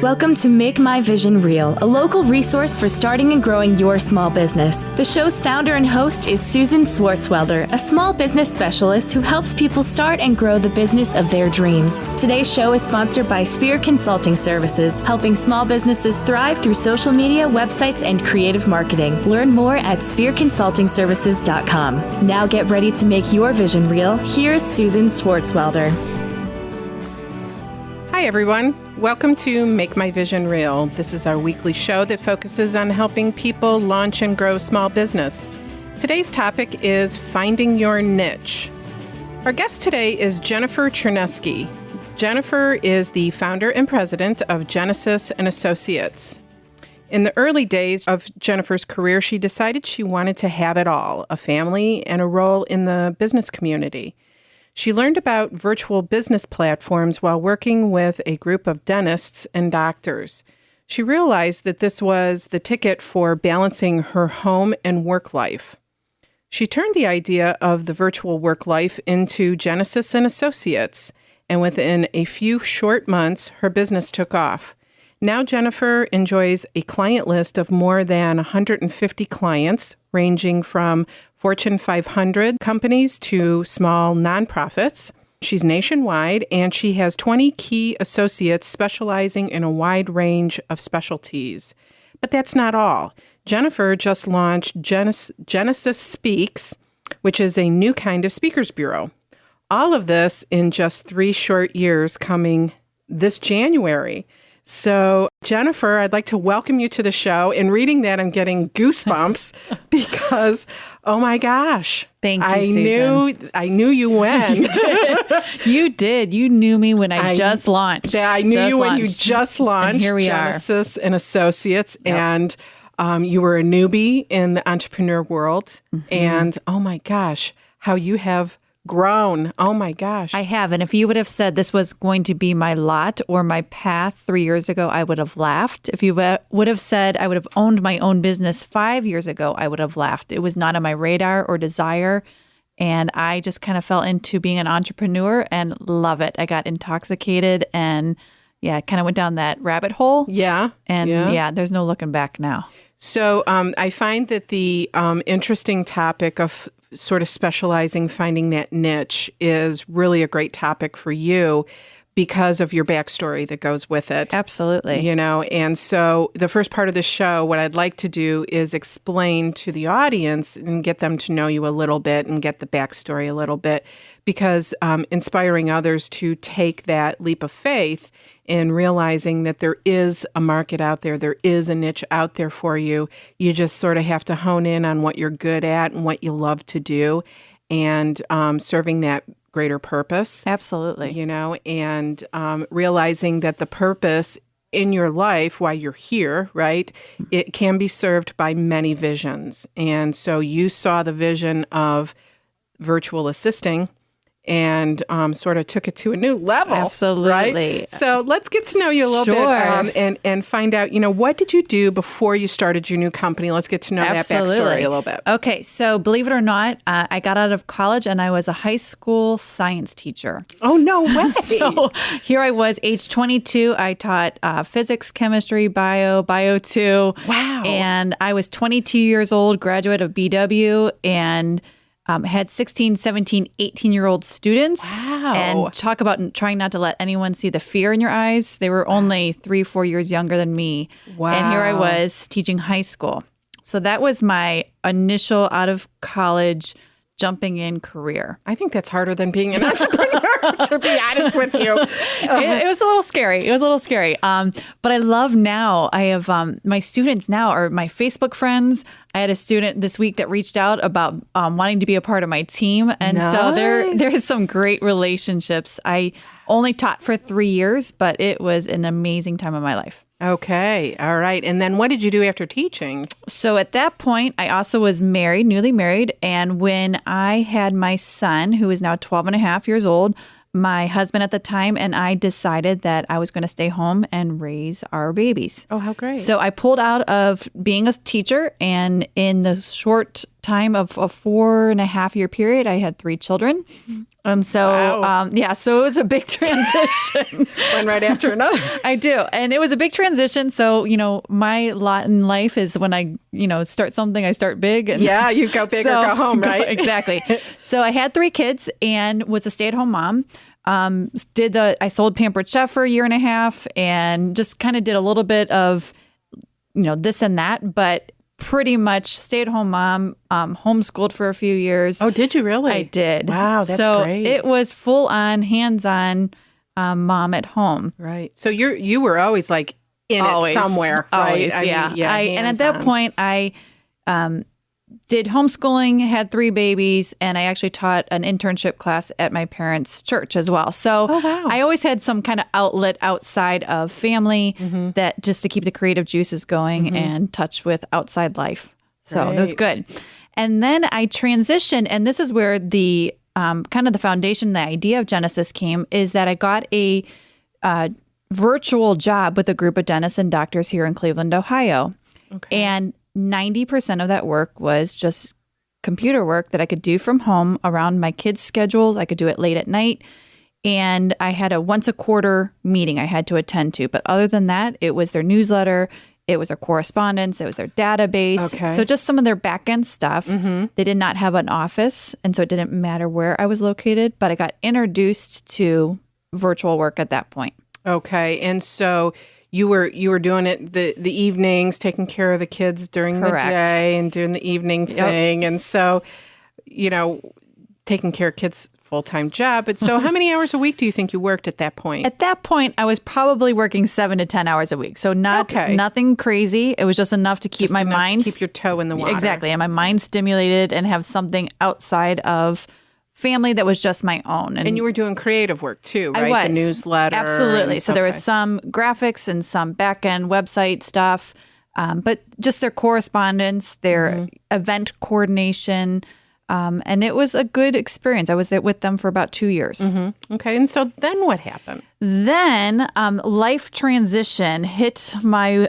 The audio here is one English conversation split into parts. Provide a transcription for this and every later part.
Welcome to Make My Vision Real, a local resource for starting and growing your small business. The show's founder and host is Susan Swartzwelder, a small business specialist who helps people start and grow the business of their dreams. Today's show is sponsored by Spear Consulting Services, helping small businesses thrive through social media, websites, and creative marketing. Learn more at spearconsultingservices.com. Now get ready to make your vision real. Here's Susan Swartzwelder. Hi, everyone. Welcome to Make My Vision Real. This is our weekly show that focuses on helping people launch and grow small business. Today's topic is finding your niche. Our guest today is Jennifer Chernisky. Jennifer is the founder and president of Jennasis and Associates. In the early days of Jennifer's career, she decided she wanted to have it all, a family and a role in the business community. She learned about virtual business platforms while working with a group of dentists and doctors. She realized that this was the ticket for balancing her home and work life. She turned the idea of the virtual work life into Jennasis and Associates, and within a few short months, her business took off. Now Jennifer enjoys a client list of more than 150 clients, ranging from Fortune 500 companies to small nonprofits. She's nationwide, and she has 20 key associates specializing in a wide range of specialties. But that's not all. Jennifer just launched Jennasis Speaks, which is a new kind of speakers bureau. All of this in just 3 short years, coming this January. So, Jennifer, I'd like to welcome you to the show. In reading that, I'm getting goosebumps because, oh my gosh. Thank you, Susan. I knew you when. You did. You knew me when I just launched. Yeah, I knew you when you just launched. And here we Jennasis and Associates. Yep. And you were a newbie in the entrepreneur world. Mm-hmm. And, oh my gosh, how you have grown. Oh my gosh. I have. And if you would have said this was going to be my lot or my path 3 years ago, I would have laughed. If you would have said I would have owned my own business 5 years ago, I would have laughed. It was not on my radar or desire. And I just kind of fell into being an entrepreneur and love it. I got intoxicated and kind of went down that rabbit hole. Yeah. And there's no looking back now. So I find that the interesting topic of sort of specializing, finding that niche is really a great topic for you because of your backstory that goes with it. Absolutely. You know, and so the first part of the show, what I'd like to do is explain to the audience and get them to know you a little bit and get the backstory a little bit, because inspiring others to take that leap of faith in realizing that there is a market out there, there is a niche out there for you. You just sort of have to hone in on what you're good at and what you love to do, and serving that greater purpose. Absolutely. You know, and realizing that the purpose in your life while you're here, right, it can be served by many visions. And so you saw the vision of virtual assisting and sort of took it to a new level. Absolutely. Right? So let's get to know you a little bit and find out, you know, what did you do before you started your new company? Let's get to know that backstory a little bit. Okay. So believe it or not, I got out of college and I was a high school science teacher. Oh, no way. So here I was, age 22. I taught physics, chemistry, bio 2. Wow. And I was 22 years old, graduate of BW, and had 16, 17, 18-year-old students. Wow. And talk about trying not to let anyone see the fear in your eyes. They were only 3-4 years younger than me. Wow. And here I was teaching high school. So that was my initial out of college jumping in career. I think that's harder than being an entrepreneur, to be honest with you. It was a little scary. But I love now. I have my students now are my Facebook friends. I had a student this week that reached out about wanting to be a part of my team. And so there's some great relationships. I only taught for 3 years, but it was an amazing time of my life. Okay. All right. And then what did you do after teaching? So at that point, I also was married, newly married. And when I had my son, who is now 12 and a half years old, my husband at the time and I decided that I was going to stay home and raise our babies. Oh, how great. So I pulled out of being a teacher, and in the short time of a 4.5-year period, I had 3 children. And so, Wow. So it was a big transition. One right after another. I do. And it was a big transition. So, my lot in life is when I, start something, I start big. And Yeah, you go big or go home, right? Exactly. So I had 3 kids and was a stay-at-home mom. I sold Pampered Chef for a 1.5 years and just kind of did a little bit of, this and that, but pretty much stay-at-home mom, homeschooled for a few years. Oh, did you really? I did. Wow, that's so great. It was full-on, hands-on mom at home. Right. So you were always like in Always. it somewhere, Always, right? yeah. And at that hands-on. point, I did homeschooling, had 3 babies, and I actually taught an internship class at my parents' church as well. So I always had some kind of outlet outside of family that just to keep the creative juices going and touch with outside life. So that was good. And then I transitioned, and this is where the kind of the foundation, the idea of Jennasis came, is that I got a virtual job with a group of dentists and doctors here in Cleveland, Ohio. Okay. And 90% of that work was just computer work that I could do from home around my kids' schedules. I could do it late at night. And I had a once a quarter meeting I had to attend to. But other than that, it was their newsletter, it was their correspondence, it was their database. Okay. So just some of their back end stuff. They did not have an office. And so it didn't matter where I was located. But I got introduced to virtual work at that point. Okay. And so you were doing it the evenings, taking care of the kids during Correct. the day and doing the evening thing. And so, taking care of kids, full-time job. But so how many hours a week do you think you worked at that point? At that point, I was probably working 7 to 10 hours a week. So nothing crazy. It was just enough to keep Just my enough mind. to keep your toe in the water. Exactly. And my mind stimulated and have something outside of family that was just my own. And you were doing creative work too, right? I was. The newsletter. Absolutely. So there was some graphics and some back-end website stuff, but just their correspondence, their event coordination, and it was a good experience. I was there with them for about 2 years. Okay. And so then what happened? Then life transition hit my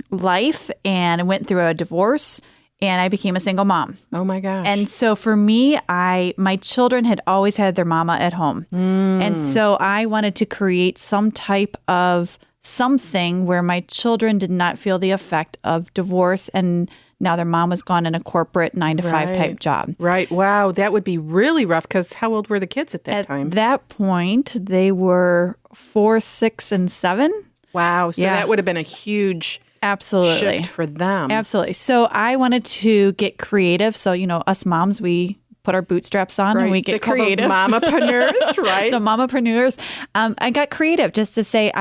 life, and I went through a divorce. And I became a single mom. Oh my gosh. And so for me, my children had always had their mama at home. And so I wanted to create some type of something where my children did not feel the effect of divorce and now their mom was gone in a corporate 9-to-5 type job. Right. Wow. That would be really rough because how old were the kids at that time? At that point, they were 4, 6, and 7. Wow. So Yeah. that would have been a huge Absolutely. shift for them. Absolutely. So I wanted to get creative. So, us moms, we put our bootstraps on and we get creative. They call those mamapreneurs, right? The mamapreneurs. I got creative just to say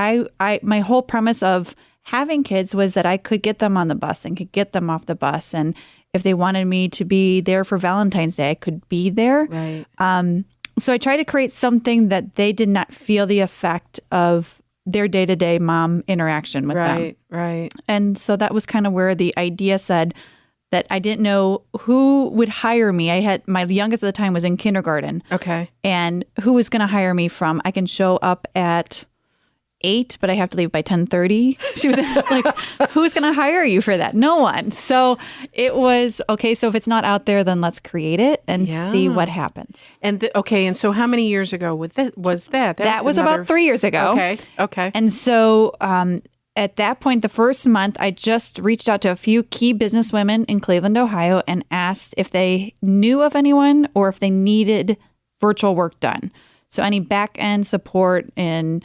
my whole premise of having kids was that I could get them on the bus and could get them off the bus. And if they wanted me to be there for Valentine's Day, I could be there. Right. So I tried to create something that they did not feel the effect of their day-to-day mom interaction with them. Right. And so that was kind of where the idea said that I didn't know who would hire me. I had my youngest at the time was in kindergarten. Okay. And who was going to hire me from? I can show up at 8, but I have to leave by 10:30. She was like, who's going to hire you for that? No one. So it was, okay, so if it's not out there, then let's create it and see what happens. And and so how many years ago was that? That was about 3 years ago. Okay. And so at that point, the first month, I just reached out to a few key business women in Cleveland, Ohio, and asked if they knew of anyone or if they needed virtual work done. So any back-end support in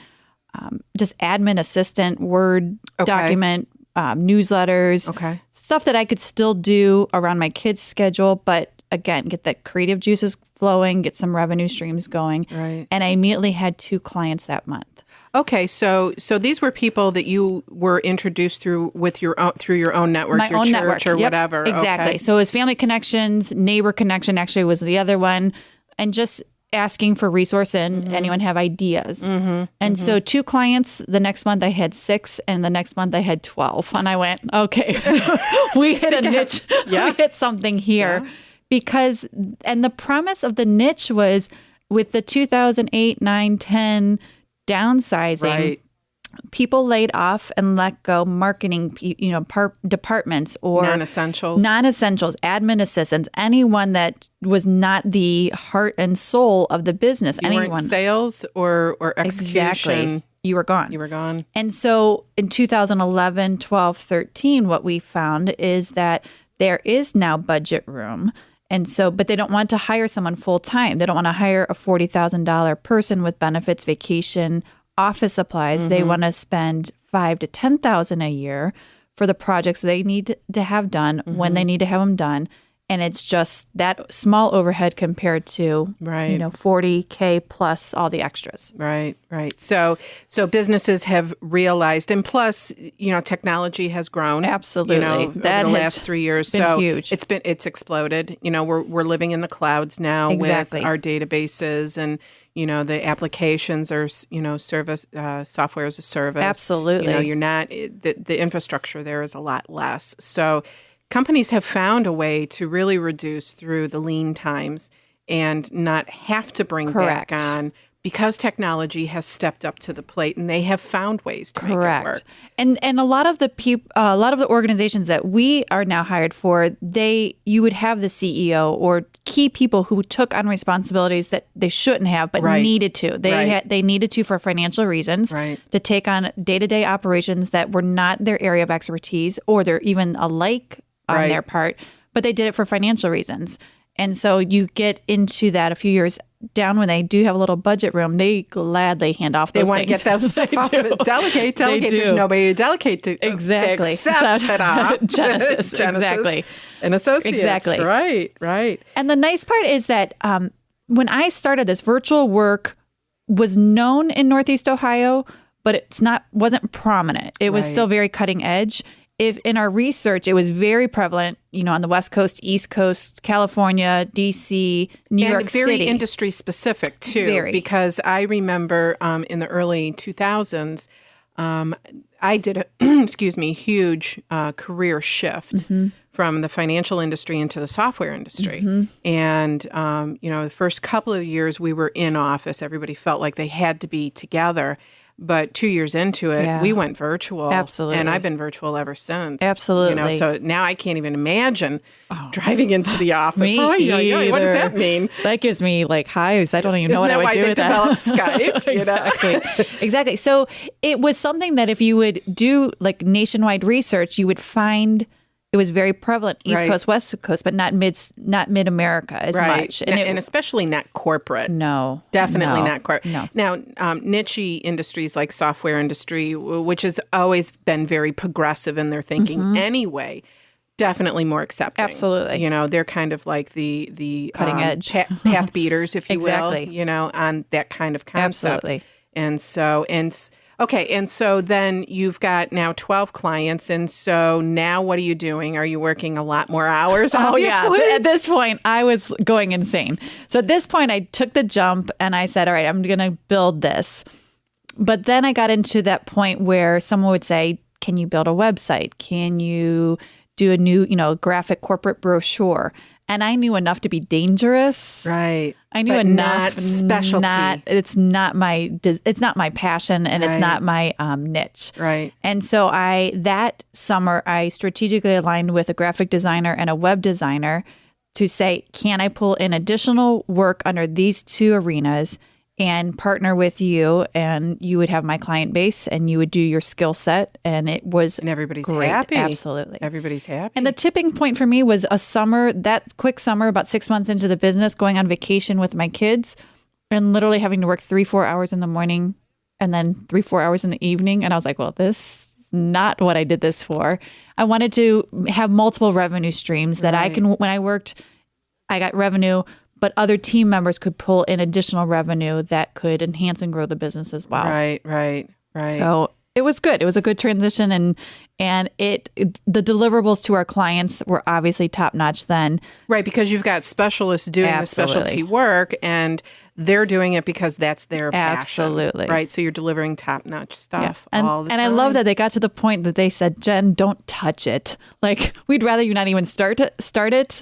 just admin assistant, Word document, newsletters, stuff that I could still do around my kids' schedule, but again, get that creative juices flowing, get some revenue streams going. Right. And I immediately had 2 clients that month. Okay, so these were people that you were introduced through your own network, My your own church network. or Yep, whatever. Exactly. Okay. So it was family connections, neighbor connection actually was the other one, and just asking for resource and anyone have ideas. And so 2 clients, the next month I had 6 and the next month I had 12. And I went, okay, we hit a niche. We hit something here. Because, and the premise of the niche was with the 2008, 9, 10 downsizing, Right. people laid off and let go marketing, departments or Non-essentials. admin assistants, anyone that was not the heart and soul of the business. You weren't sales or execution. Exactly. You were gone. You were gone. And so in 2011, 12, 13, what we found is that there is now budget room. And so, but they don't want to hire someone full time. They don't want to hire a $40,000 person with benefits, vacation, office supplies. They want to spend $5,000 to $10,000 a year for the projects they need to have done when they need to have them done. And it's just that small overhead compared to, Right. $40K plus all the extras. Right, right. So businesses have realized, and plus, technology has grown. Absolutely. Over That the has last 3 years. been So huge. it's exploded. We're living in the clouds now Exactly. with our databases, and the applications are service software as a service. Absolutely. You're not the infrastructure there is a lot less. So companies have found a way to really reduce through the lean times and not have to bring Correct. back on, because technology has stepped up to the plate and they have found ways to make it work. And a lot of the organizations that we are now hired for, you would have the CEO or key people who took on responsibilities that they shouldn't have but Right. needed to. They needed to for financial reasons, Right. to take on day-to-day operations that were not their area of expertise, or they're even alike on Right. their part, but they did it for financial reasons. And so you get into that a few years down when they do have a little budget room, they gladly hand off They those want to things. get that stuff They off of do. it. Delegate. They There's do. nobody to delegate to. Exactly. Except Genesis. Exactly. And associates. Exactly. Right. And the nice part is that when I started this, virtual work was known in Northeast Ohio, but wasn't prominent. It was Right. still very cutting edge. If in our research, it was very prevalent, on the West Coast, East Coast, California, DC, New York Very City. industry specific too, Very. because I remember in the early 2000s, I did a huge career shift from the financial industry into the software industry. And, the first couple of years we were in office, everybody felt like they had to be together. But 2 years into it, Yeah. we went virtual. Absolutely. And I've been virtual ever since. Absolutely. So now I can't even imagine driving into the office. Me What does either. that mean? That gives me hives. I don't even know what I would do with that. Isn't that why they developed Skype? Exactly. So it was something that if you would do nationwide research, you would find it was very prevalent East Right. Coast, West Coast, but not mid America as much. And especially not corporate. No. Definitely no, not corporate. No. Now, niche industries like software industry, which has always been very progressive in their thinking anyway, definitely more accepting. Absolutely. They're kind of like the Cutting edge. path beaters, if you Exactly. will, on that kind of concept. Absolutely. And so then you've got now 12 clients. And so now what are you doing? Are you working a lot more hours? Oh, yeah. Obviously? At this point, I was going insane. So at this point, I took the jump and I said, all right, I'm going to build this. But then I got into that point where someone would say, can you build a website? Can you do a new, graphic corporate brochure? And I knew enough to be dangerous. Right. I knew But enough. Not specialty. It's not my passion, and it's not my niche. Right. And so that summer I strategically aligned with a graphic designer and a web designer to say, can I pull in additional work under these two arenas and partner with you, and you would have my client base and you would do your skill set, and it was And everybody's great. happy. Absolutely. Everybody's happy. And the tipping point for me was that quick summer, about 6 months into the business, going on vacation with my kids and literally having to work 3-4 hours in the morning and then 3-4 hours in the evening. And I was like, well, this is not what I did this for. I wanted to have multiple revenue streams that I can, when I worked, I got revenue, but other team members could pull in additional revenue that could enhance and grow the business as well. Right. So it was good. It was a good transition, and the deliverables to our clients were obviously top notch then. Right, because you've got specialists doing the Absolutely. specialty work, and they're doing it because that's their passion. Absolutely. Right? So you're delivering top-notch stuff all the time. And I love that they got to the point that they said, Jen, don't touch it. Like, we'd rather you not even start it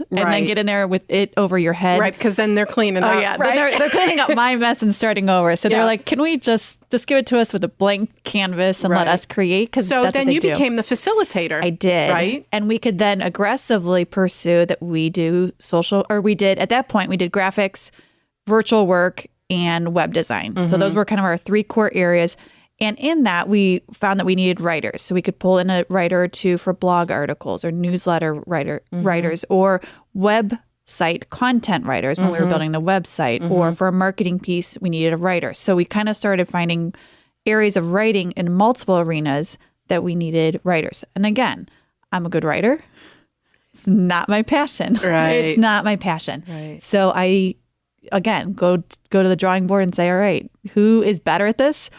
and then get in there with it over your head. Right, because then they're cleaning up. Yeah, right? they're cleaning up my mess and starting over. So they're like, can we just give it to us with a blank canvas and let us create? Because so that's then what they you do. became the facilitator. I did. Right? And we could then aggressively pursue that we do at that point, we did graphics, virtual work, and web design. So those were kind of our 3 core areas. And in that, we found that we needed writers. So we could pull in a writer or two for blog articles or newsletter writers or website content writers when we were building the website, or for a marketing piece, we needed a writer. So we kind of started finding areas of writing in multiple arenas that we needed writers. And again, I'm a good writer. It's not my passion. Right. It's not my passion. Right. So I, again, go to the drawing board and say, all right, who is better at this?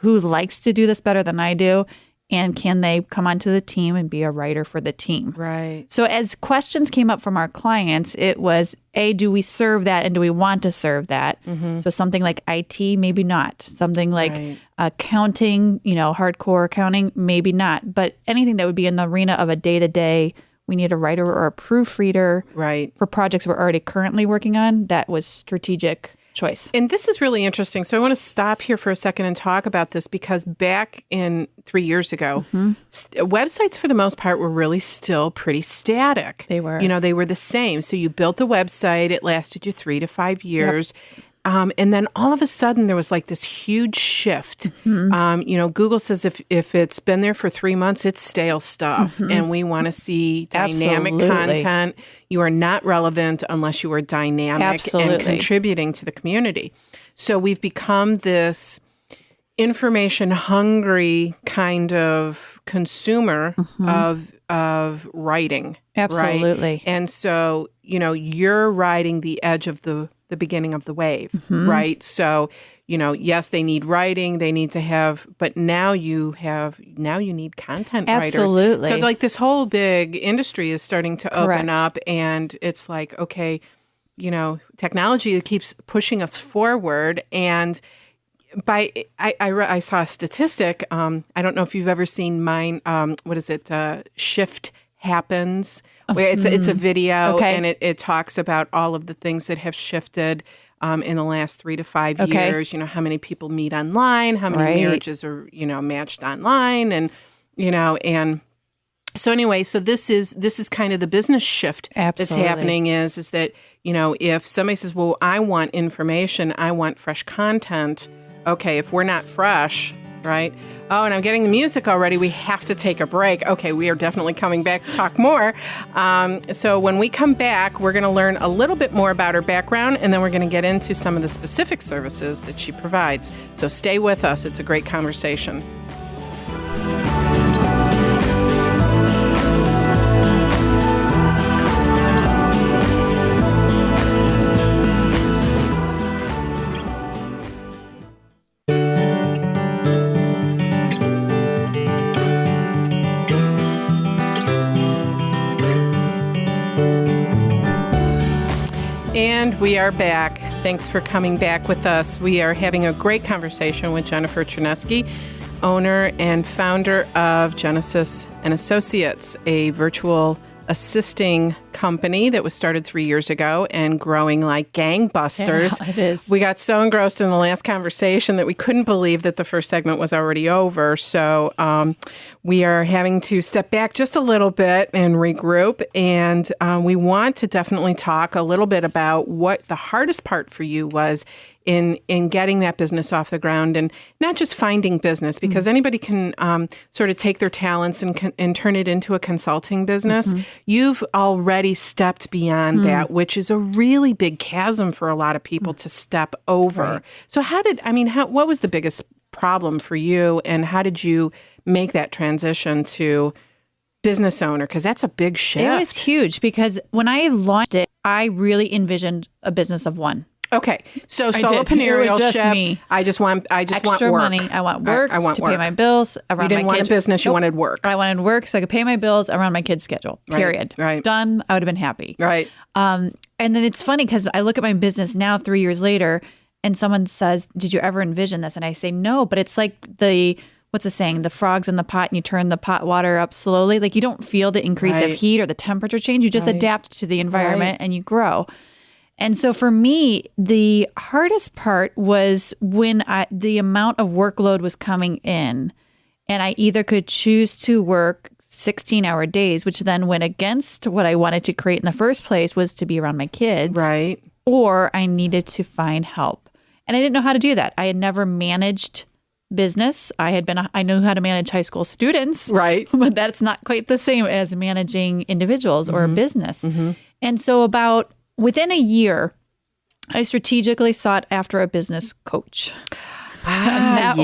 Who likes to do this better than I do? And can they come onto the team and be a writer for the team? Right. So as questions came up from our clients, it was, do we serve that and do we want to serve that? So something like IT, maybe not. Something like accounting, hardcore accounting, maybe not. But anything that would be in the arena of a day-to-day, we need a writer or a proofreader for projects we're already currently working on. That was strategic choice. And this is really interesting. So I want to stop here for a second and talk about this, because back in 3 years ago, websites for the most part were really still pretty static. They were. They were the same. So you built the website, it lasted you 3 to 5 years. And then all of a sudden there was like this huge shift. Google says if it's been there for 3 months, it's stale stuff. And we want to see dynamic content. You are not relevant unless you are dynamic and contributing to the community. So we've become this information hungry kind of consumer of writing. Absolutely. Right? And so, you're riding the edge of the beginning of the wave, right? So, yes, they need writing, they need to have, but now you need content writers. Absolutely. So like this whole big industry is starting to open up, and it's like, okay, technology keeps pushing us forward. And I saw a statistic, I don't know if you've ever seen mine, what is it? Shift Happens, where it's a video and it talks about all of the things that have shifted in the last 3 to 5 years. How many people meet online, how many marriages are matched online, and so anyway, so this is kind of the business shift that's happening. Is that if somebody says, well, I want information, I want fresh content. Okay, if we're not fresh, right? Oh, and I'm getting the music already. We have to take a break. Okay, we are definitely coming back to talk more. So when we come back, we're going to learn a little bit more about her background, and then we're going to get into some of the specific services that she provides. So stay with us. It's a great conversation. And we are back. Thanks for coming back with us. We are having a great conversation with Jennifer Chernisky, owner and founder of Jennasis and Associates, a virtual assisting company that was started 3 years ago and growing like gangbusters. Yeah, it is. We got so engrossed in the last conversation that we couldn't believe that the first segment was already over. So we are having to step back just a little bit and regroup. And we want to definitely talk a little bit about what the hardest part for you was in getting that business off the ground, and not just finding business, because anybody can sort of take their talents and turn it into a consulting business. You've already stepped beyond that, which is a really big chasm for a lot of people to step over. Right. So what was the biggest problem for you, and how did you make that transition to business owner? Because that's a big shift. It was huge, because when I launched it, I really envisioned a business of one. Okay, so solopreneurship. Me. I just want extra work. money. I want work to pay my bills. Around you didn't my want kids. a business. You wanted work. I wanted work so I could pay my bills around my kids' schedule. Period. Right. Done. I would have been happy. Right. And then it's funny because I look at my business now 3 years later, and someone says, did you ever envision this? And I say, no, but it's like what's the saying? The frog's in the pot and you turn the pot water up slowly. Like you don't feel the increase of heat or the temperature change. You just adapt to the environment and you grow. And so for me, the hardest part was when the amount of workload was coming in and I either could choose to work 16-hour days, which then went against what I wanted to create in the first place was to be around my kids. Right. Or I needed to find help. And I didn't know how to do that. I had never managed business. I knew how to manage high school students. Right. But that's not quite the same as managing individuals or a business. And so within a year, I strategically sought after a business coach. That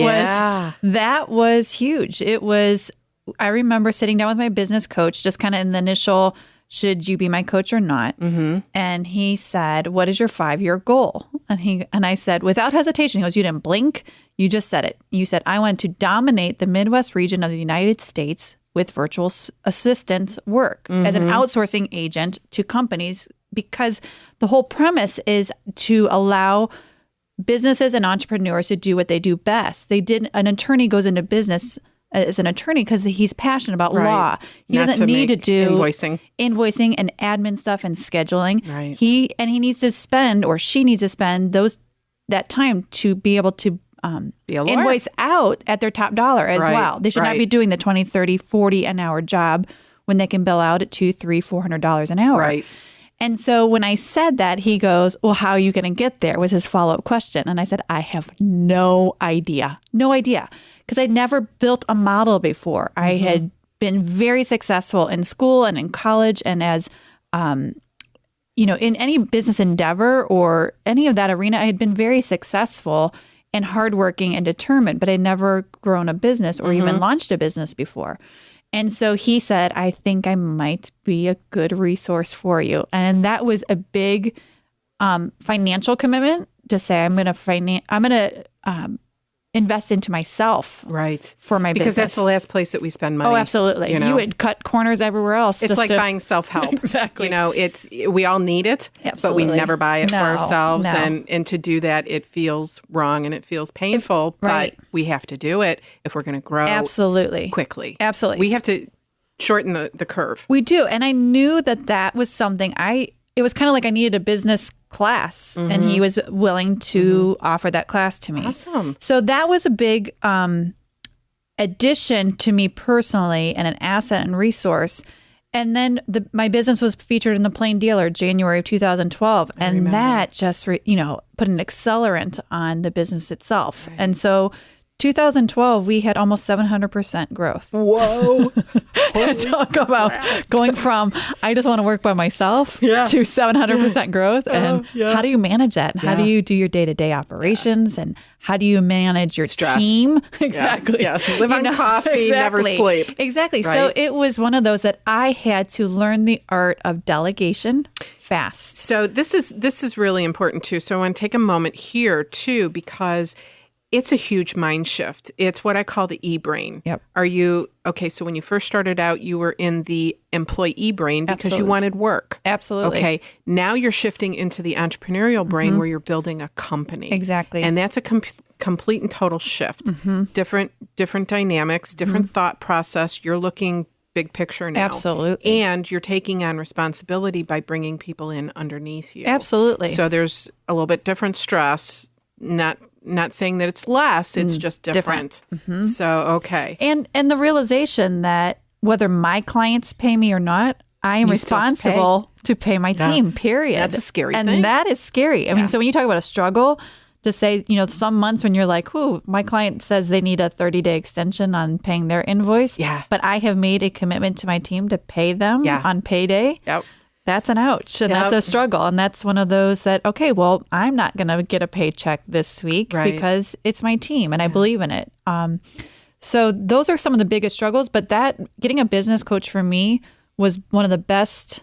was huge. I remember sitting down with my business coach, just kind of in the initial, should you be my coach or not? And he said, what is your 5-year goal? And I said, without hesitation, he goes, you didn't blink. You just said it. You said, I want to dominate the Midwest region of the United States with virtual assistant work as an outsourcing agent to companies, because the whole premise is to allow businesses and entrepreneurs to do what they do best. An attorney goes into business as an attorney because he's passionate about law. He doesn't need to do invoicing and admin stuff and scheduling. Right. He needs to spend, or she needs to spend that time to be able to invoice out at their top dollar as well. They should not be doing the $20, $30, $40 an hour job when they can bill out at $200, $300, $400 an hour. Right. And so when I said that, he goes, well, how are you going to get there? Was his follow-up question. And I said, I have no idea. No idea. Because I'd never built a model before. I had been very successful in school and in college and as, in any business endeavor or any of that arena, I had been very successful and hardworking and determined, but I'd never grown a business or even launched a business before. And so he said, I think I might be a good resource for you. And that was a big financial commitment to say, I'm going to invest into myself for my business. Because that's the last place that we spend money. Oh, absolutely. You would cut corners everywhere else. It's like buying self-help. Exactly. We all need it, but we never buy it for ourselves. No. And to do that, it feels wrong and it feels painful, but we have to do it if we're going to grow quickly. Absolutely. We have to shorten the curve. We do. And I knew that was something it was kind of like I needed a business class and he was willing to offer that class to me. Awesome. So that was a big addition to me personally and an asset and resource. And then my business was featured in the Plain Dealer January of 2012. And that just, put an accelerant on the business itself. Right. And so 2012, we had almost 700% growth. Whoa. Talk about going from, I just want to work by myself to 700% growth. And how do you manage that? And how do you do your day-to-day operations? And how do you manage your team? Exactly. Yeah. Live on coffee, never sleep. Exactly. Right. So it was one of those that I had to learn the art of delegation fast. So this is really important too. So I want to take a moment here too, because it's a huge mind shift. It's what I call the e-brain. Yep. So when you first started out, you were in the employee brain because you wanted work. Absolutely. Okay. Now you're shifting into the entrepreneurial brain where you're building a company. Exactly. And that's a complete and total shift. Different dynamics, different thought process. You're looking big picture now. Absolutely. And you're taking on responsibility by bringing people in underneath you. Absolutely. So there's a little bit different stress, not saying that it's less, it's just different. So, okay. And the realization that whether my clients pay me or not, I am responsible to pay my team, period. That's a scary thing. And that is scary. I mean, so when you talk about a struggle, to say, some months when you're like, ooh, my client says they need a 30-day extension on paying their invoice. Yeah. But I have made a commitment to my team to pay them on payday. Yep. That's an ouch. And that's a struggle. And that's one of those that, okay, well, I'm not going to get a paycheck this week because it's my team and I believe in it. So those are some of the biggest struggles. But getting a business coach for me was one of the best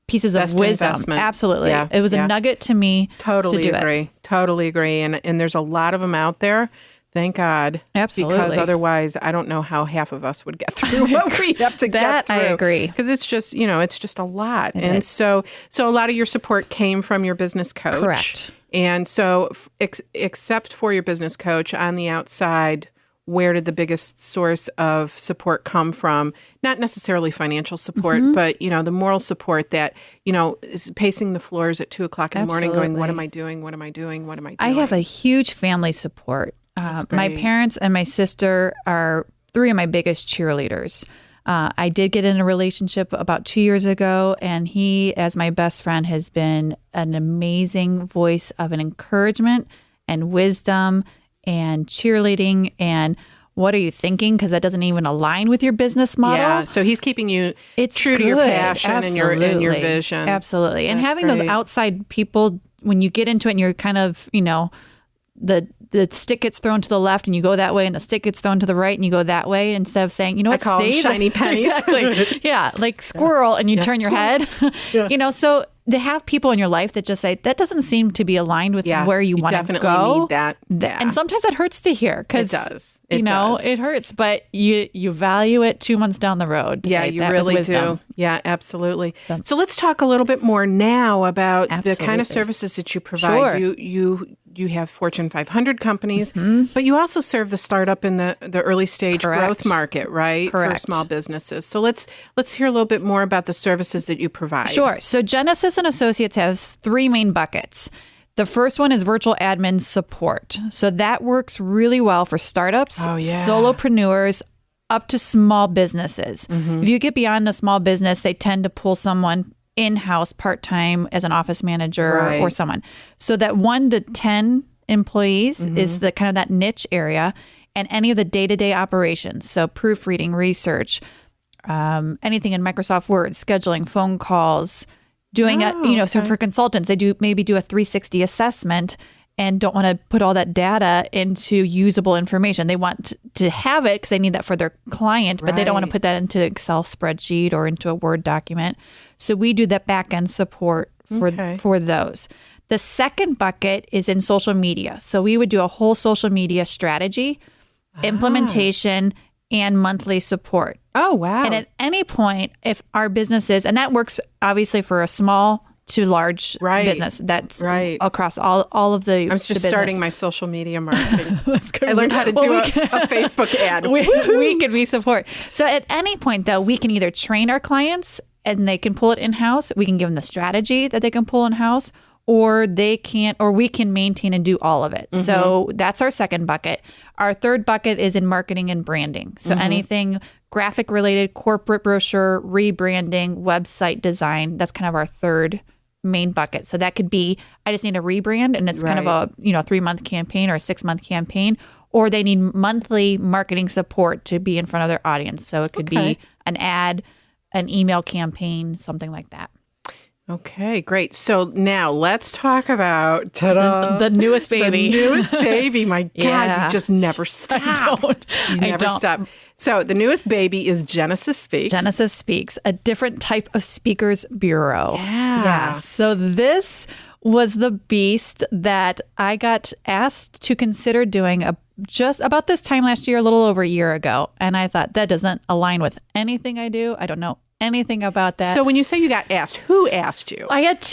pieces of wisdom. Investment. Absolutely. Yeah. It was a nugget to me. Totally to do agree. It. Totally agree. And there's a lot of them out there Thank God. Absolutely. Because otherwise, I don't know how half of us would get through what we have to get through. I agree. Because it's just, it's just a lot. It and is. so a lot of your support came from your business coach. Correct. And so except for your business coach on the outside, where did the biggest source of support come from? Not necessarily financial support, but, the moral support that, is pacing the floors at 2:00 in the morning going, what am I doing? What am I doing? What am I doing? I have a huge family support. My parents and my sister are three of my biggest cheerleaders. I did get in a relationship about 2 years ago, and he, as my best friend, has been an amazing voice of an encouragement and wisdom and cheerleading and what are you thinking? Because that doesn't even align with your business model. Yeah, so he's keeping you true to your passion and your vision. Absolutely. And That's having great. those outside people, when you get into it and you're kind of, the stick gets thrown to the left and you go that way and the stick gets thrown to the right and you go that way instead of saying, I call them shiny pennies. Exactly. Yeah, like squirrel and you turn your head. So to have people in your life that just say, that doesn't seem to be aligned with where you want to go. Definitely need that. Yeah. And sometimes it hurts to hear because, it does. It hurts, but you value it 2 months down the road. Yeah, you really do. Yeah, absolutely. So let's talk a little bit more now about the kind of services that you provide. Sure. You have Fortune 500 companies, but you also serve the startup in the early stage growth market, right? Correct. For small businesses. So let's hear a little bit more about the services that you provide. Sure. So Jennasis and Associates has three main buckets. The first one is virtual admin support. So that works really well for startups, solopreneurs, up to small businesses. If you get beyond a small business, they tend to pull someone in-house part-time as an office manager or someone. So that 1 to 10 employees is the kind of that niche area, and any of the day-to-day operations. So proofreading, research, anything in Microsoft Word, scheduling phone calls, doing so for consultants, they maybe do a 360 assessment and don't want to put all that data into usable information. They want to have it because they need that for their client, but they don't want to put that into an Excel spreadsheet or into a Word document. So we do that back-end support for those. The second bucket is in social media. So we would do a whole social media strategy, implementation, and monthly support. Oh, wow. And at any point, if our businesses, and that works obviously for a small to large business. That's across all of the. I was just starting my social media marketing. That's good. I learned how to do a Facebook ad. We can be support. So at any point, though, we can either train our clients and they can pull it in-house. We can give them the strategy that they can pull in-house, or we can maintain and do all of it. So that's our second bucket. Our third bucket is in marketing and branding. So anything graphic related, corporate brochure, rebranding, website design, that's kind of our third main bucket. So that could be, I just need a rebrand and it's kind of a 3-month campaign or a 6-month campaign, or they need monthly marketing support to be in front of their audience. So it could be an ad, an email campaign, something like that. Okay, great. So now let's talk about the newest baby. The newest baby. My God, you just never stop. You never stop. So the newest baby is Jennasis Speaks. Jennasis Speaks, a different type of speakers bureau. Yeah. So this was the beast that I got asked to consider doing just about this time last year, a little over a year ago. And I thought, that doesn't align with anything I do. I don't know anything about that. So when you say you got asked, who asked you? I had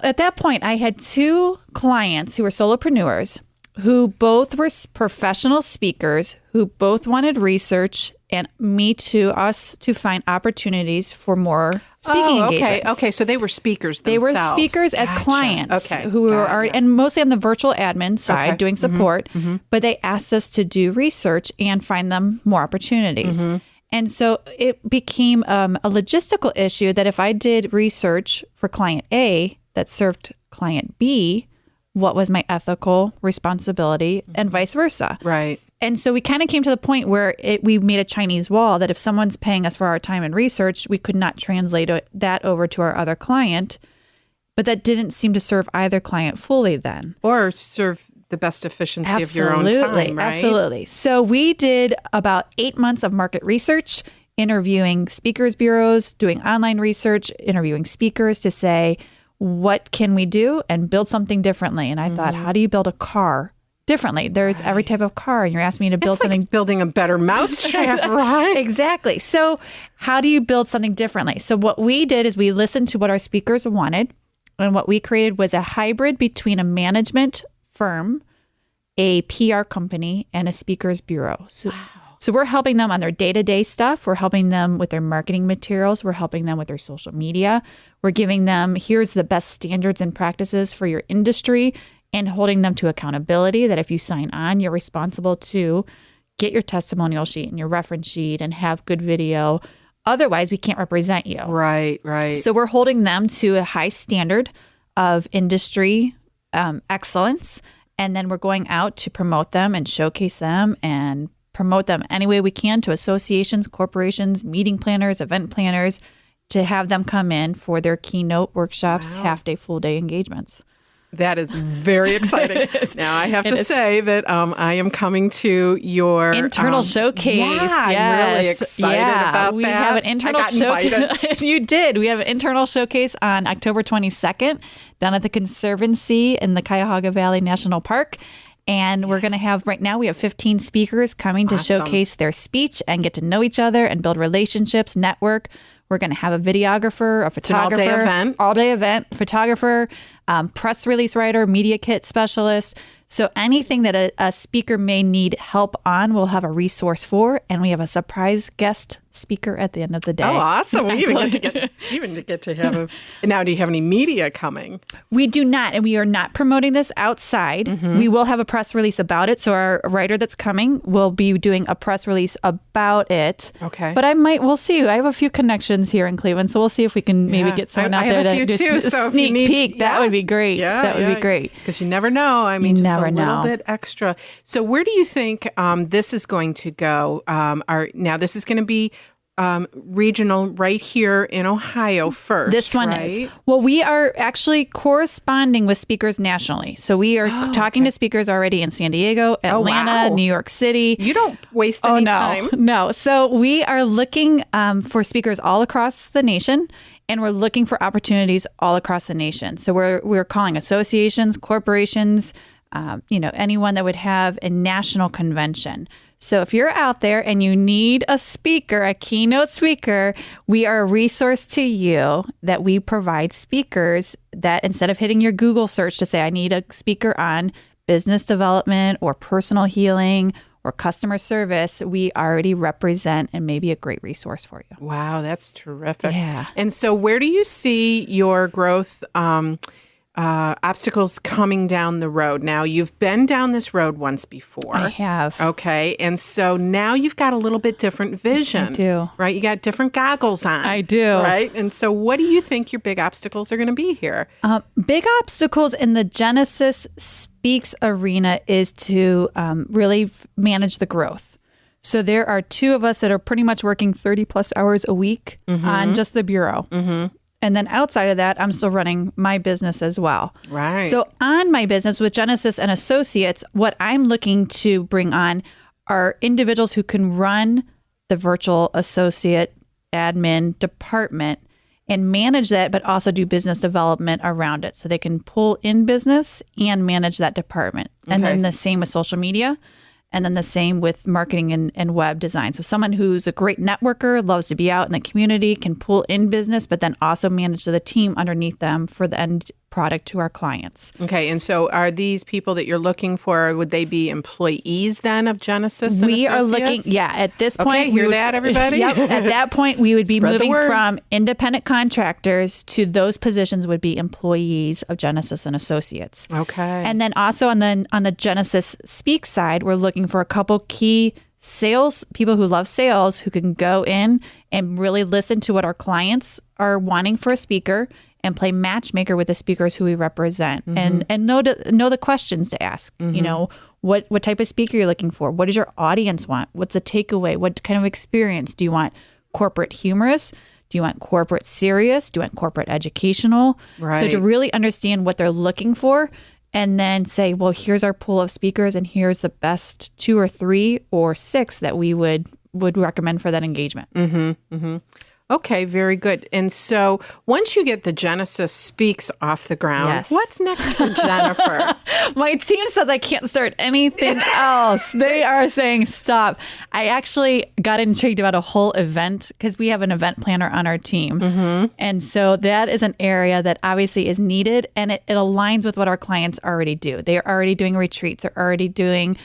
at that point, I had two clients who were solopreneurs who both were professional speakers, who both wanted research and us to find opportunities for more speaking engagements. Okay. So they were speakers themselves. They were speakers as clients who were already, and mostly on the virtual admin side doing support, but they asked us to do research and find them more opportunities. And so it became a logistical issue that if I did research for client A that served client B, what was my ethical responsibility and vice versa. Right. And so we kind of came to the point where we made a Chinese wall that if someone's paying us for our time and research, we could not translate that over to our other client. But that didn't seem to serve either client fully then. Or serve the best efficiency of your own time, right? Absolutely. So we did about 8 months of market research, interviewing speakers bureaus, doing online research, interviewing speakers to say, what can we do and build something differently? And I thought, how do you build a car differently. There's every type of car, and you're asking me to build something. Like building a better mousetrap, right? Exactly. So how do you build something differently? So what we did is we listened to what our speakers wanted, and what we created was a hybrid between a management firm, a PR company, and a speaker's bureau. So we're helping them on their day-to-day stuff. We're helping them with their marketing materials. We're helping them with their social media. We're giving them, here's the best standards and practices for your industry, and holding them to accountability that if you sign on, you're responsible to get your testimonial sheet and your reference sheet and have good video. Otherwise, we can't represent you. Right. So we're holding them to a high standard of industry excellence. And then we're going out to promote them and showcase them and promote them any way we can to associations, corporations, meeting planners, event planners, to have them come in for their keynote workshops, half-day, full-day engagements. That is very exciting. Now, I have to say that I am coming to your internal showcase. Yeah, I'm really excited about we that. We have an internal showcase. You did. We have an internal showcase on October 22nd down at the Conservancy in the Cuyahoga Valley National Park. And we're going to have, right now, we have 15 speakers coming to showcase their speech and get to know each other and build relationships, network. We're going to have a videographer, a photographer. It's an all-day event. All-day event, photographer, press release writer, media kit specialist. So anything that a speaker may need help on, we'll have a resource for. And we have a surprise guest speaker at the end of the day. Oh, awesome. We even get to have a... Now, do you have any media coming? We do not, and we are not promoting this outside. Mm-hmm. We will have a press release about it. So our writer that's coming will be doing a press release about it. Okay. But we'll see. I have a few connections here in Cleveland, so we'll see if we can maybe get someone out there to do a sneak peek. That would be great. That would be great. Because you never know. I mean, just a little bit extra. So where do you think this is going to go? Now, this is going to be regional right here in Ohio first. This one is. Well, we are actually corresponding with speakers nationally. So we are talking to speakers already in San Diego, Atlanta, New York City. You don't waste any time. No. So we are looking for speakers all across the nation. And we're looking for opportunities all across the nation. So we're calling associations, corporations, anyone that would have a national convention. So if you're out there and you need a speaker, a keynote speaker, we are a resource to you that we provide speakers that instead of hitting your Google search to say, I need a speaker on business development or personal healing or customer service, we already represent and may be a great resource for you. Wow, that's terrific. Yeah. And so where do you see your growth obstacles coming down the road? Now, you've been down this road once before. I have. Okay. And so now you've got a little bit different vision. I do. Right? You got different goggles on. I do. Right? And so what do you think your big obstacles are going to be here? Big obstacles in the Jennasis Speaks arena is to really manage the growth. So there are two of us that are pretty much working 30 plus hours a week on just the bureau. Mm-hmm. And then outside of that, I'm still running my business as well. Right. So on my business with Jennasis and Associates, what I'm looking to bring on are individuals who can run the virtual associate admin department and manage that, but also do business development around it. So they can pull in business and manage that department. And then the same with social media. And then the same with marketing and web design. So someone who's a great networker, loves to be out in the community, can pull in business, but then also manage the team underneath them for the end product to our clients. Okay. And so are these people that you're looking for, would they be employees then of Jennasis? We are looking, at this point. Okay, hear that, everybody? Yep. At that point, we would be moving from independent contractors to those positions would be employees of Jennasis and Associates. Okay. And then also on the Jennasis Speak side, we're looking for a couple key sales people who love sales who can go in and really listen to what our clients are wanting for a speaker and play matchmaker with the speakers who we represent and know the questions to ask. What type of speaker you're looking for? What does your audience want? What's the takeaway? What kind of experience? Do you want corporate humorous? Do you want corporate serious? Do you want corporate educational? Right. So to really understand what they're looking for and then say, well, here's our pool of speakers and here's the best 2 or 3 or 6 that we would recommend for that engagement. Okay, very good. And so once you get the Jennasis Speaks off the ground, what's next for Jennifer? My team says I can't start anything else. They are saying stop. I actually got intrigued about a whole event because we have an event planner on our team. And so that is an area that obviously is needed, and it aligns with what our clients already do. They're already doing retreats. They're already doing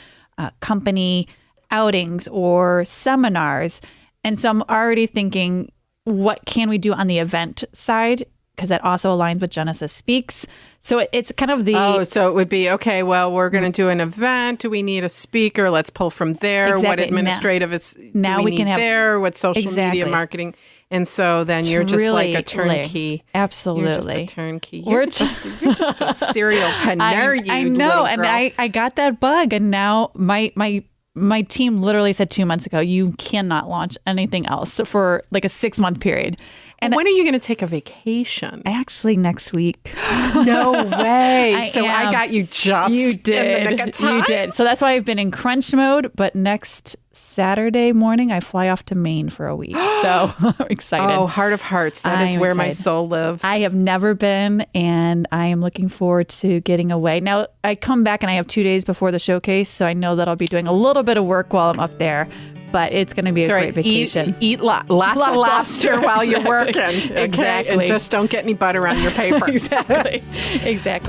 company outings or seminars. And so I'm already thinking, what can we do on the event side? Because that also aligns with Jennasis Speaks. So it's kind of the... Oh, so it would be, okay, well, we're going to do an event. Do we need a speaker? Let's pull from there. Exactly. What administrative do we need there? What social media marketing? And so then you're just really like a turnkey. Absolutely. You're just a turnkey. You're just a serial planner. I know. And I got that bug. And now my team literally said 2 months ago, you cannot launch anything else for like a 6-month period. And when are you going to take a vacation? Actually, next week. No way. I got you just you did. in the nick of time. You did. So that's why I've been in crunch mode. But next Saturday morning, I fly off to Maine for a week. So I'm excited. Oh, heart of hearts. That is where my soul lives. I have never been, and I am looking forward to getting away. Now, I come back and I have 2 days before the showcase, so I know that I'll be doing a little bit of work while I'm up there. But it's going to be a great vacation. Eat lots of lobster while you're working. Okay? Exactly. And just don't get any butter on your paper. Exactly.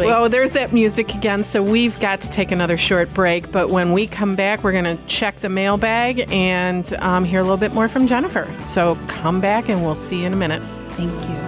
Well, there's that music again. So we've got to take another short break. But when we come back, we're going to check the mailbag and hear a little bit more from Jennifer. So come back and we'll see you in a minute. Thank you.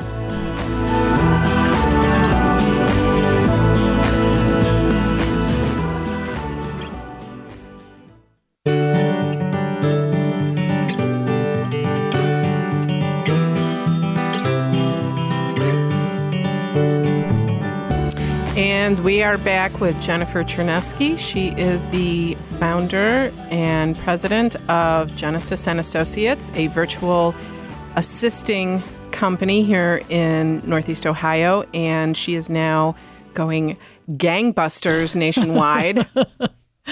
And we are back with Jennifer Chernisky. She is the founder and president of Jennasis and Associates, a virtual assisting company here in Northeast Ohio. And she is now going gangbusters nationwide.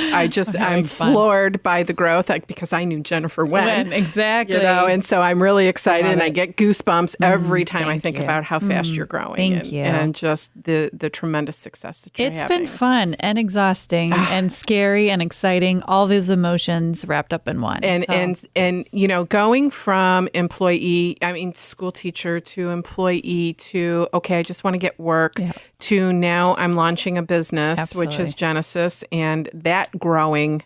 I'm floored by the growth because I knew Jennifer when. Exactly. And so I'm really excited and I get goosebumps every time I think about how fast you're growing. Thank you. And just the tremendous success that you're having. It's been fun and exhausting and scary and exciting, all those emotions wrapped up in one. And going from school teacher to employee to, okay, I just want to get work, to now I'm launching a business, which is Jennasis, and that growing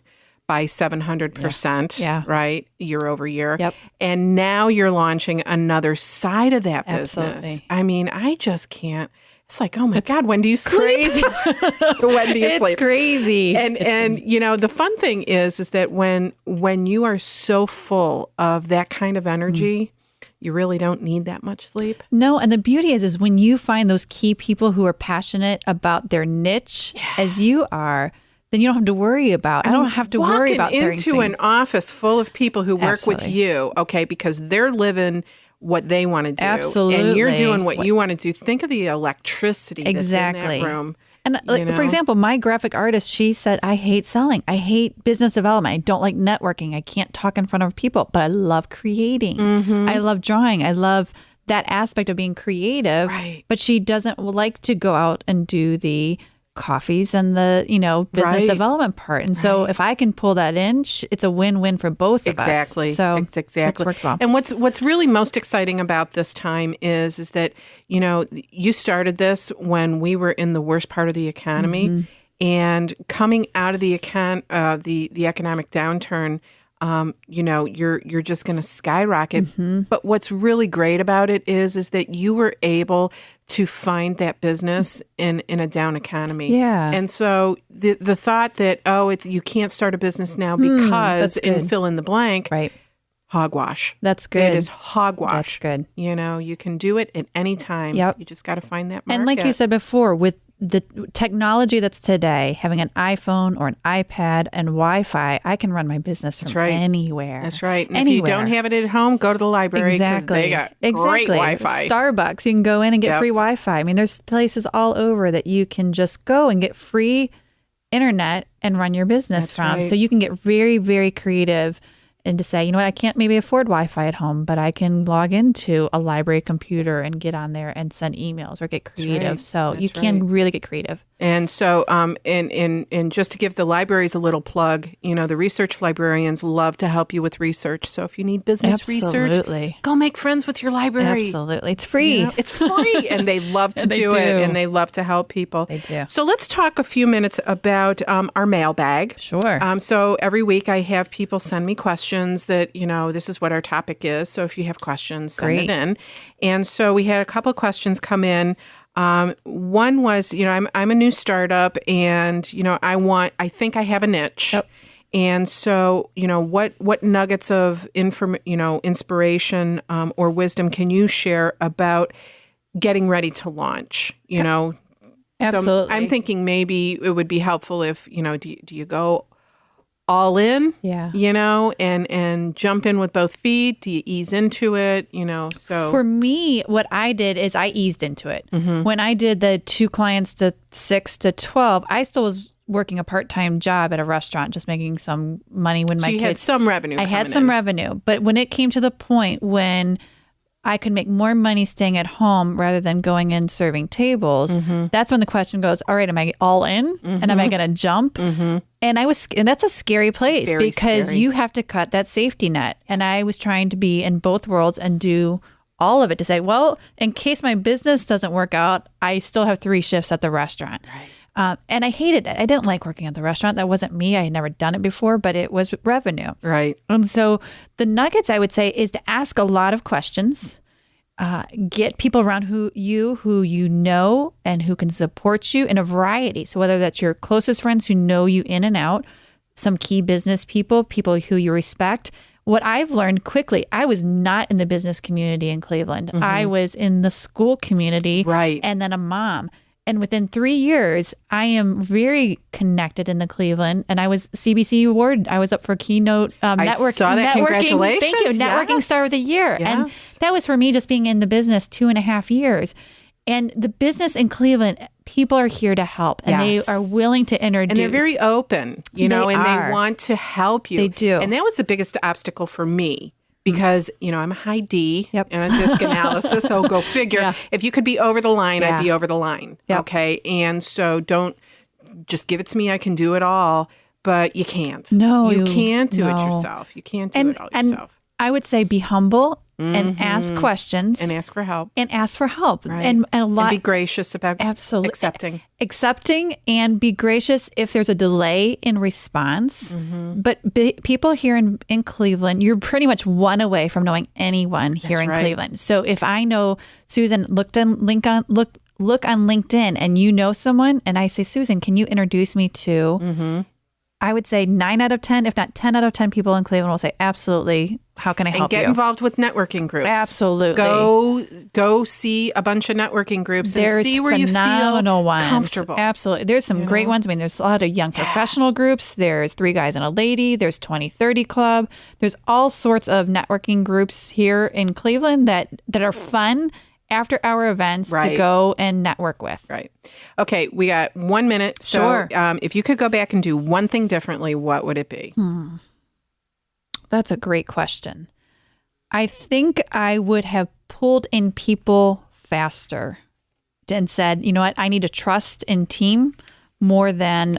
by 700%, right, year over year. Yep. And now you're launching another side of that business. Absolutely. I mean, I just can't. It's like, oh my God, when do you sleep? Crazy. When do you sleep? It's crazy. And the fun thing is that when you are so full of that kind of energy, you really don't need that much sleep. No, and the beauty is when you find those key people who are passionate about their niche, as you are, then you don't have to worry about. I don't have to worry about walking into an office full of people who work with you, okay, because they're living what they want to do. Absolutely. And you're doing what you want to do. Think of the electricity that's in that room. And for example, my graphic artist, she said, I hate selling. I hate business development. I don't like networking. I can't talk in front of people, but I love creating. I love drawing. I love that aspect of being creative. Right. But she doesn't like to go out and do the coffees and the, business development part. And so if I can pull that in, it's a win-win for both of us. So exactly. It's worked well. And what's really most exciting about this time is that, you started this when we were in the worst part of the economy, and coming out of the economic downturn, you're just going to skyrocket. But what's really great about it is that you were able to find that business in a down economy. Yeah. And so the thought that, you can't start a business now because, and fill in the blank. Right. Hogwash. That's good. It is hogwash. That's good. You can do it at any time. Yep. You just got to find that market. And like you said before, with the technology that's today, having an iPhone or an iPad and Wi-Fi, I can run my business from anywhere. That's right. And if you don't have it at home, go to the library because they got great Wi-Fi. Starbucks, you can go in and get free Wi-Fi. I mean, there's places all over that you can just go and get free internet and run your business from. Right. So you can get very, very creative and to say, I can't maybe afford Wi-Fi at home, but I can log into a library computer and get on there and send emails or get creative. So you can really get creative. And so, and just to give the libraries a little plug, the research librarians love to help you with research. So if you need business research, go make friends with your library. Absolutely. It's free. It's free. And they love to do it. And they love to help people. They do. So let's talk a few minutes about our mailbag. Sure. So every week I have people send me questions that, this is what our topic is. So if you have questions, send it in. And so we had a couple of questions come in. One was, I'm a new startup and, I think I have a niche. Yep. And so, what nuggets of inspiration or wisdom can you share about getting ready to launch, Absolutely. So I'm thinking maybe it would be helpful if, do you go all in, and jump in with both feet? Do you ease into it? So for me, what I did is I eased into it. Mm-hmm. When I did the 2 clients to 6 to 12, I still was working a part-time job at a restaurant, just making some money when my kids. You had some revenue. I had some revenue, but when it came to the point when I could make more money staying at home rather than going in serving tables, that's when the question goes, all right, am I all in? And am I going to jump? And that's a scary place because you have to cut that safety net. And I was trying to be in both worlds and do all of it to say, well, in case my business doesn't work out, I still have 3 shifts at the restaurant. Right. And I hated it. I didn't like working at the restaurant. That wasn't me. I had never done it before, but it was revenue. Right. And so the nuggets, I would say, is to ask a lot of questions. Get people around who you know and who can support you in a variety. So whether that's your closest friends who know you in and out, some key business people who you respect. What I've learned quickly, I was not in the business community in Cleveland. I was in the school community, and then a mom. And within 3 years, I am very connected in the Cleveland. And I was CBC award. I was up for keynote I saw that. Congratulations. Thank you. Networking Star of the Year. Yes. And that was for me just being in the business 2.5 years. And the business in Cleveland, people are here to help. And they are willing to introduce. And they're very open, they want to help you. They do. And that was the biggest obstacle for me. Because, I'm a high D in a disc analysis, so go figure. If you could be over the line, I'd be over the line. Okay. And so don't just give it to me. I can do it all, but you can't. No, you can't do it yourself. You can't do it all yourself. I would say be humble and ask questions. And ask for help. Right. And a lot. And be gracious about accepting and be gracious if there's a delay in response. But people here in Cleveland, you're pretty much one away from knowing anyone here in Cleveland. So if I know Susan, look on LinkedIn and you know someone and I say, Susan, can you introduce me to... I would say 9 out of 10, if not 10 out of 10 people in Cleveland will say, absolutely, how can I help you? And get involved with networking groups. Absolutely. Go see a bunch of networking groups and see where you feel ones. Comfortable. Absolutely. There's some great ones. I mean, there's a lot of young professional groups. There's 3 Guys and a Lady. There's 2030 Club. There's all sorts of networking groups here in Cleveland that are fun after our events to go and network with. Right. Okay, we got 1 minute. So if you could go back and do one thing differently, what would it be? That's a great question. I think I would have pulled in people faster and said, you know what, I need to trust in team more than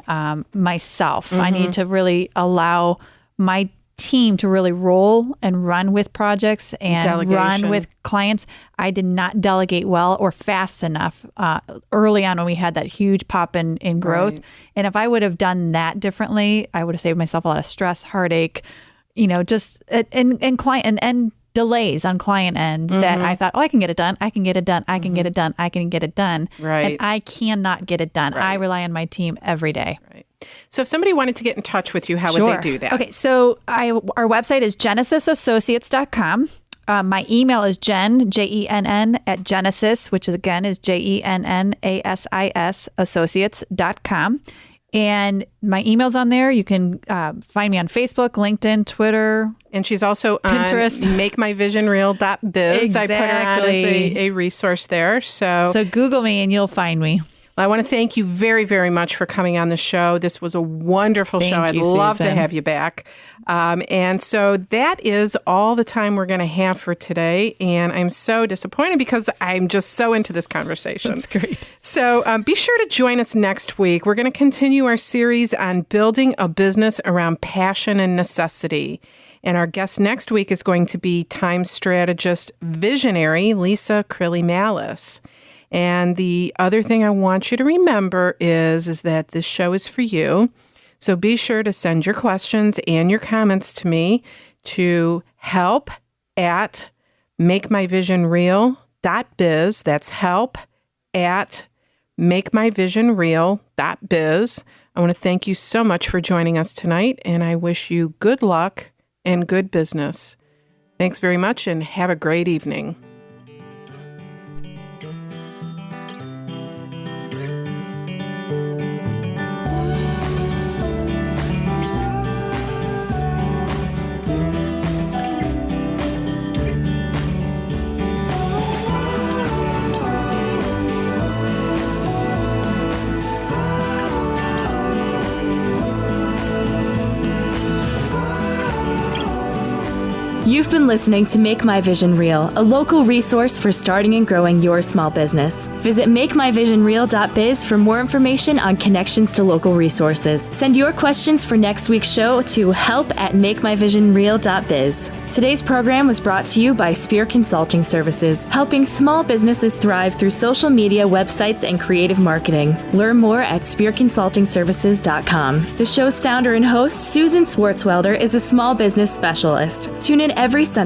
myself. I need to really allow my team to really roll and run with projects and run with clients. I did not delegate well or fast enough early on when we had that huge pop in growth. And if I would have done that differently, I would have saved myself a lot of stress, heartache, just and client and delays on client end that I thought, I can get it done. I can get it done. I can get it done. I can get it done. Right. And I cannot get it done. I rely on my team every day. Right. So if somebody wanted to get in touch with you, how would they do that? Okay. So our website is genasisassociates.com. My email is Jenn, Jenn, at Jennasis, which is Jennasis, associates.com. And my email's on there. You can find me on Facebook, LinkedIn, Twitter. And she's also Pinterest. on MakeMyVisionReal.biz. Exactly. I put her on as a resource there. So Google me and you'll find me. Well, I want to thank you very, very much for coming on the show. This was a wonderful show. I'd love to have you back. And so that is all the time we're going to have for today. And I'm so disappointed because I'm just so into this conversation. That's great. So be sure to join us next week. We're going to continue our series on building a business around passion and necessity. And our guest next week is going to be time strategist visionary Lisa Crilly-Malice. And the other thing I want you to remember is that this show is for you. So be sure to send your questions and your comments to me to help@MakeMyVisionReal.biz. That's help@MakeMyVisionReal.biz. I want to thank you so much for joining us tonight, and I wish you good luck and good business. Thanks very much, and have a great evening. You've been listening to Make My Vision Real, a local resource for starting and growing your small business. Visit MakeMyVisionReal.biz for more information on connections to local resources. Send your questions for next week's show to help@MakeMyVisionReal.biz. Today's program was brought to you by Spear Consulting Services, helping small businesses thrive through social media, websites, and creative marketing. Learn more at SpearConsultingServices.com. The show's founder and host, Susan Swartzwelder, is a small business specialist. Tune in every Sunday